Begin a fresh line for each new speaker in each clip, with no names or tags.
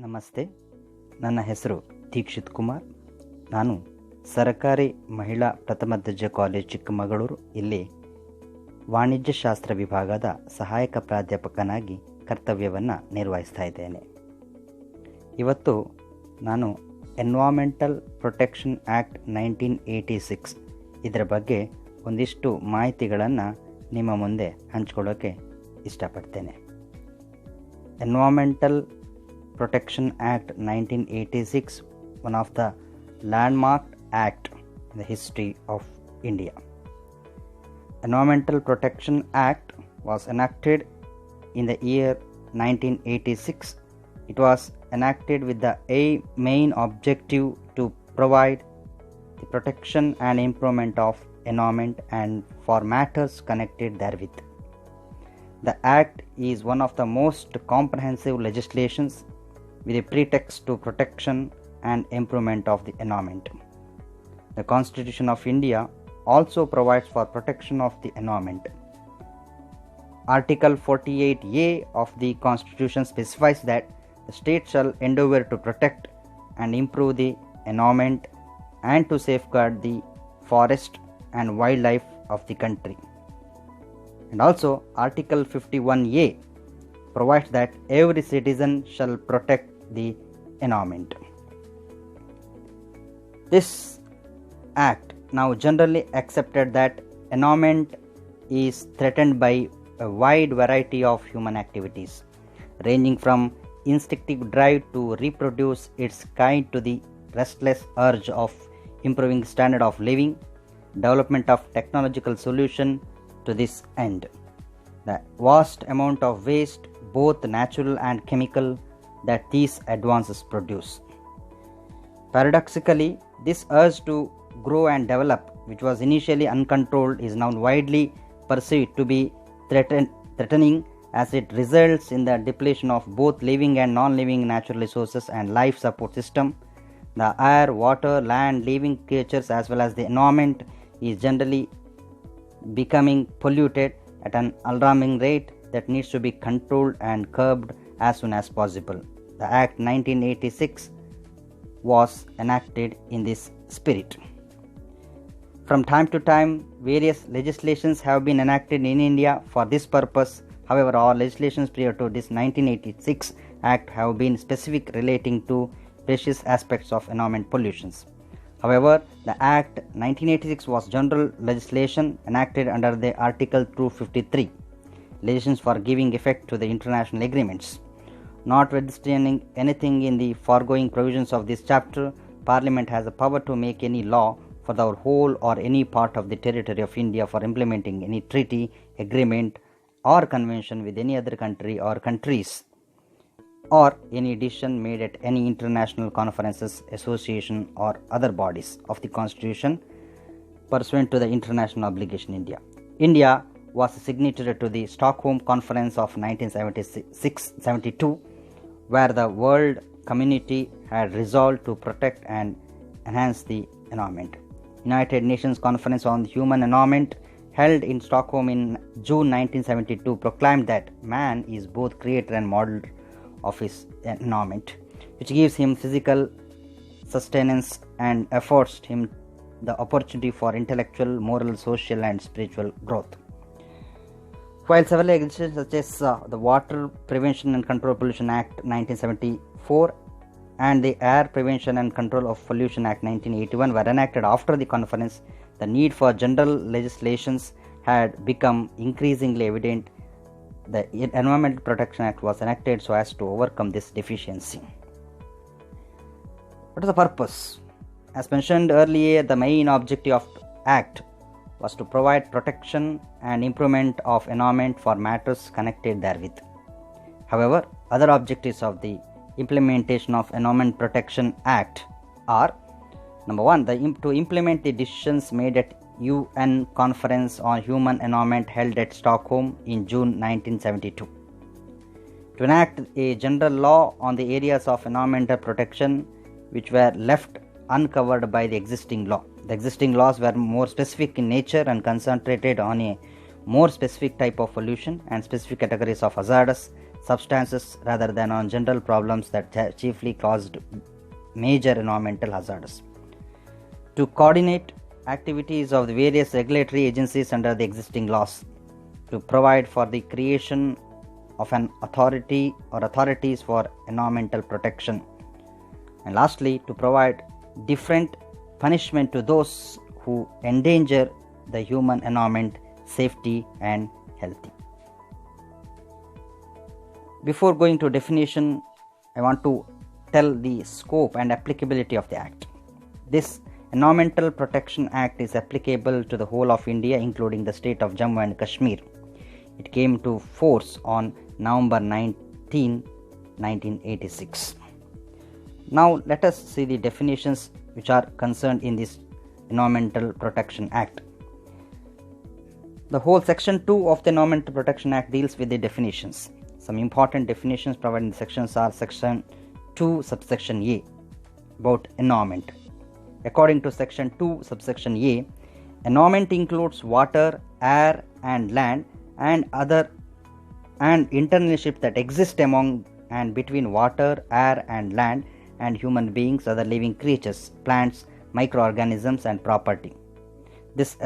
ನಮಸ್ತೆ. ನನ್ನ ಹೆಸರು ದೀಕ್ಷಿತ್ ಕುಮಾರ್. ನಾನು ಸರ್ಕಾರಿ ಮಹಿಳಾ ಪ್ರಥಮ ದರ್ಜೆ ಕಾಲೇಜ್ ಚಿಕ್ಕಮಗಳೂರು ಇಲ್ಲಿ ವಾಣಿಜ್ಯಶಾಸ್ತ್ರ ವಿಭಾಗದ ಸಹಾಯಕ ಪ್ರಾಧ್ಯಾಪಕನಾಗಿ ಕರ್ತವ್ಯವನ್ನು ನಿರ್ವಹಿಸ್ತಾ ಇದ್ದೇನೆ. ಇವತ್ತು ನಾನು ಎನ್ವಾಮೆಂಟಲ್ ಪ್ರೊಟೆಕ್ಷನ್ ಆ್ಯಕ್ಟ್ 1986 ಇದರ ಬಗ್ಗೆ ಒಂದಿಷ್ಟು ಮಾಹಿತಿಗಳನ್ನು ನಿಮ್ಮ ಮುಂದೆ ಹಂಚ್ಕೊಳ್ಳೋಕ್ಕೆ ಇಷ್ಟಪಡ್ತೇನೆ. Environmental Protection Act 1986, one of the landmark act in the history of India. Environmental Protection Act was enacted in the year 1986. It was enacted with the main objective to provide the protection and improvement of environment and for matters connected therewith. The act is one of the most comprehensive legislations with a pretext to protection and improvement of the environment. The Constitution of India also provides for protection of the environment. Article 48A of the Constitution specifies that the state shall endeavor to protect and improve the environment and to safeguard the forest and wildlife of the country. And also Article 51A provides that every citizen shall protect the environment. This act now generally accepted that environment is threatened by a wide variety of human activities, ranging from instinctive drive to reproduce its kind to the restless urge of improving standard of living, development of technological solution to this end. The vast amount of waste, both natural and chemical, that these advances produce. Paradoxically, this urge to grow and develop, which was initially uncontrolled, is now widely perceived to be threatening as it results in the depletion of both living and non-living natural resources and life support system. The air, water, land, living creatures as well as the environment is generally becoming polluted at an alarming rate that needs to be controlled and curbed as soon as possible. The Act 1986 was enacted in this spirit. From time to time, various legislations have been enacted in India for this purpose. However, all legislations prior to this 1986 Act have been specific relating to precious aspects of environment pollutions. However, the Act 1986 was general legislation enacted under the Article 253, legislations for giving effect to the international agreements. Notwithstanding anything in the foregoing provisions of this chapter, Parliament has the power to make any law for the whole or any part of the territory of India for implementing any treaty, agreement or convention with any other country or countries, or any decision made at any international conferences, association or other bodies of the Constitution pursuant to the international obligation in India. India was a signatory to the Stockholm Conference of 1976-72, where the world community had resolved to protect and enhance the environment. United Nations Conference on Human Environment held in Stockholm in June 1972 proclaimed that man is both creator and model of his environment, which gives him physical sustenance and affords him the opportunity for intellectual, moral, social and spiritual growth. While several legislations such as the Water Prevention and Control Pollution Act 1974 and the Air Prevention and Control of Pollution Act 1981 were enacted after the conference, the need for general legislations had become increasingly evident. The Environmental Protection Act was enacted so as to overcome this deficiency. What is the purpose? As mentioned earlier, the main objective of the Act was to provide protection and improvement of environment for matters connected therewith. However, other objectives of the implementation of Environment Protection Act are: number one, to implement the decisions made at UN Conference on Human Environment held at Stockholm in June 1972, to enact a general law on the areas of environmental protection which were left uncovered by the existing law. The existing laws were more specific in nature and concentrated on a more specific type of pollution and specific categories of hazardous substances rather than on general problems that chiefly caused major environmental hazards. To coordinate activities of the various regulatory agencies under the existing laws, to provide for the creation of an authority or authorities for environmental protection, and lastly, to provide different punishment to those who endanger the human environment, safety and health. Before going to definition, I want to tell the scope and applicability of the Act. This Environmental Protection Act is applicable to the whole of India, including the state of Jammu and Kashmir. It came to force on November 19, 1986. Now let us see the definitions which are concerned in this Environmental Protection Act. The whole section 2 of the Environmental Protection Act deals with the definitions. Some important definitions provided in the sections are section 2 subsection A about environment. According to section 2 subsection A, environment includes water, air and land and other and interrelationship that exist among and between water, air and land and human beings, other living creatures, plants, microorganisms and property. This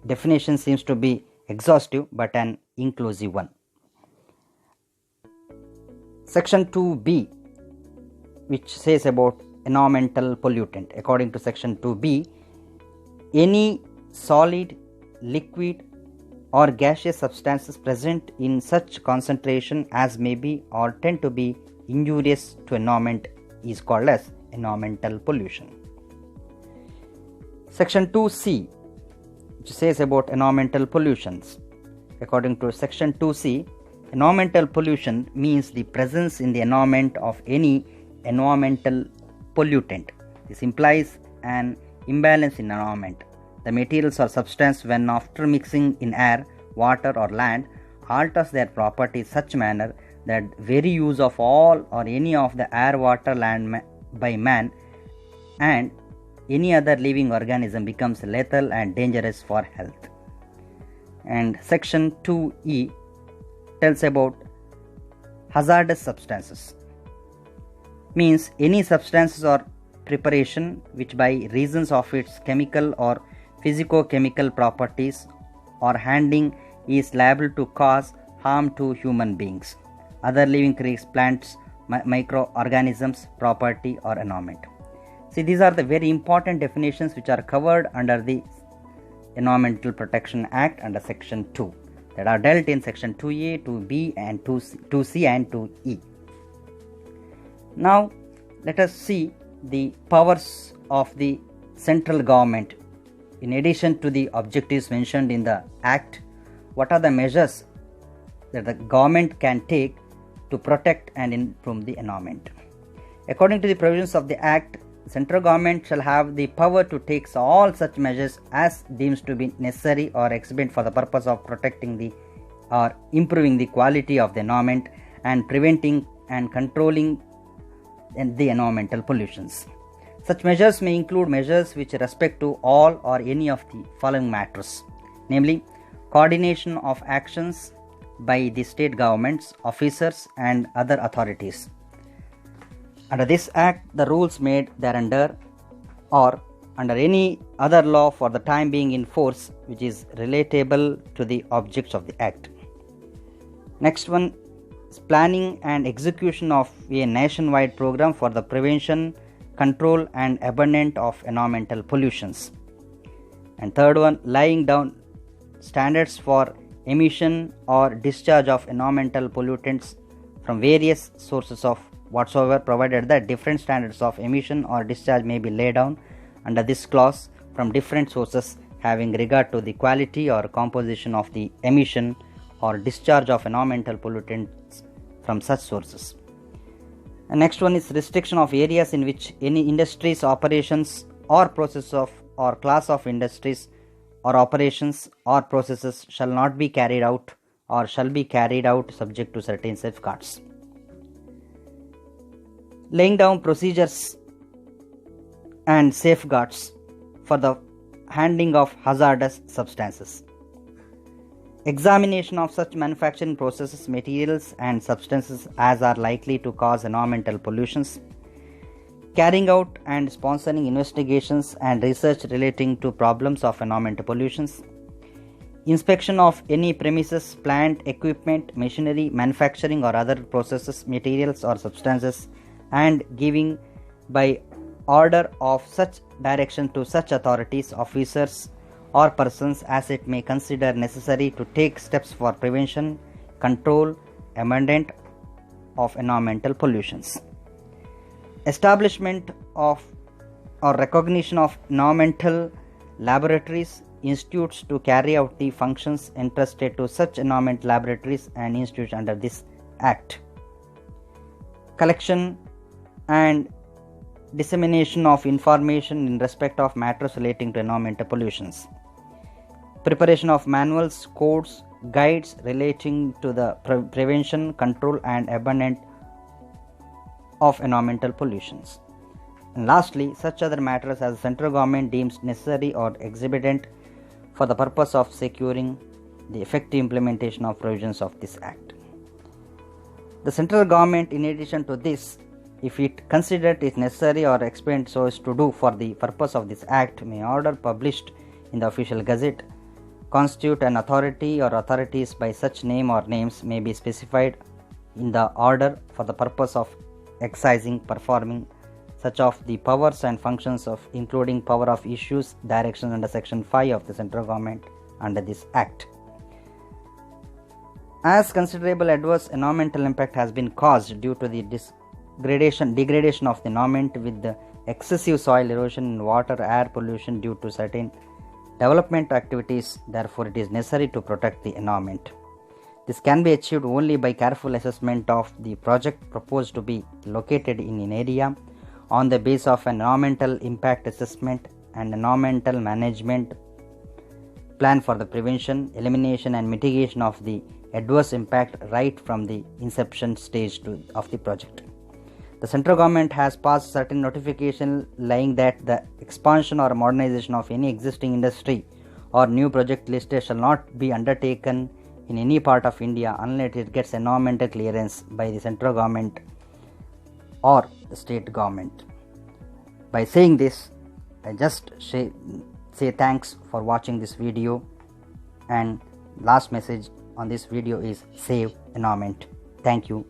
definition seems to be exhaustive but an inclusive one. Section 2B, which says about environmental pollutant. According to section 2B, any solid, liquid or gaseous substances present in such concentration as may be or tend to be injurious to environment is called as environmental pollution. Section 2C, which says about environmental pollutions. According to section 2C, environmental pollution means the presence in the environment of any environmental pollutant. This implies an imbalance in environment. The materials or substance, when after mixing in air, water or land, alters their properties such manner that very use of all or any of the air, water, land by man and any other living organism becomes lethal and dangerous for health. And section 2E tells about hazardous substances. Means any substances or preparation which by reasons of its chemical or physico-chemical properties or handling is liable to cause harm to human beings, other living creatures, plants, microorganisms, property or environment. See, these are the very important definitions which are covered under the Environmental Protection Act under section 2 that are dealt in section 2A, 2B and 2C and 2E. Now let us see the powers of the central government. In addition to the objectives mentioned in the Act, what are the measures that the government can take to protect and improve the environment? According to the provisions of the Act, central government shall have the power to take all such measures as deems to be necessary or expedient for the purpose of protecting the or improving the quality of the environment and preventing and controlling the environmental pollutions. Such measures may include measures which respect to all or any of the following matters, namely coordination of actions by the state governments, officers and other authorities. Under this Act, the rules made thereunder or under any other law for the time being in force which is relatable to the objects of the Act. Next one is planning and execution of a nationwide program for the prevention, control and abatement of environmental pollutions. And third one, laying down standards for emission or discharge of environmental pollutants from various sources of whatsoever, provided that different standards of emission or discharge may be laid down under this clause from different sources having regard to the quality or composition of the emission or discharge of environmental pollutants from such sources. And next one is restriction of areas in which any industries, operations or process of or class of industries or operations or processes shall not be carried out or shall be carried out subject to certain safeguards. Laying down procedures and safeguards for the handling of hazardous substances. examination of such manufacturing processes, materials, and substances as are likely to cause environmental pollutions, carrying out and sponsoring investigations and research relating to problems of environmental pollutions, inspection of any premises, plant, equipment, machinery, manufacturing or other processes, materials or substances, and giving by order of such direction to such authorities, officers, or persons as it may consider necessary to take steps for prevention, control, amendment of environmental pollutions. Establishment of or recognition of environmental laboratories, institutes to carry out the functions entrusted to such environmental laboratories and institutes under this Act. Collection and dissemination of information in respect of matters relating to environmental pollutions. Preparation of manuals, codes, guides relating to the prevention, control, and abandonment of environmental pollutions. And lastly, such other matters as the central government deems necessary or expedient for the purpose of securing the effective implementation of provisions of this Act. The central government, in addition to this, if it considered it necessary or expedient so as to do for the purpose of this Act, may order published in the official gazette, constitute an authority or authorities by such name or names may be specified in the order for the purpose of exercising, performing such of the powers and functions of including power of issues, directions under section 5 of the central government under this Act. As considerable adverse environmental impact has been caused due to the degradation of the environment with the excessive soil erosion, water, air pollution due to certain development activities, therefore it is necessary to protect the environment. This can be achieved only by careful assessment of the project proposed to be located in an area on the basis of an environmental impact assessment and environmental management plan for the prevention, elimination and mitigation of the adverse impact right from the inception stage of the project. The central government has passed certain notification laying that the expansion or modernization of any existing industry or new project listed shall not be undertaken in any part of India unless it gets environmental clearance by the central government or the state government. By saying this, I just say thanks for watching this video, and last message on this video is save environment. Thank you.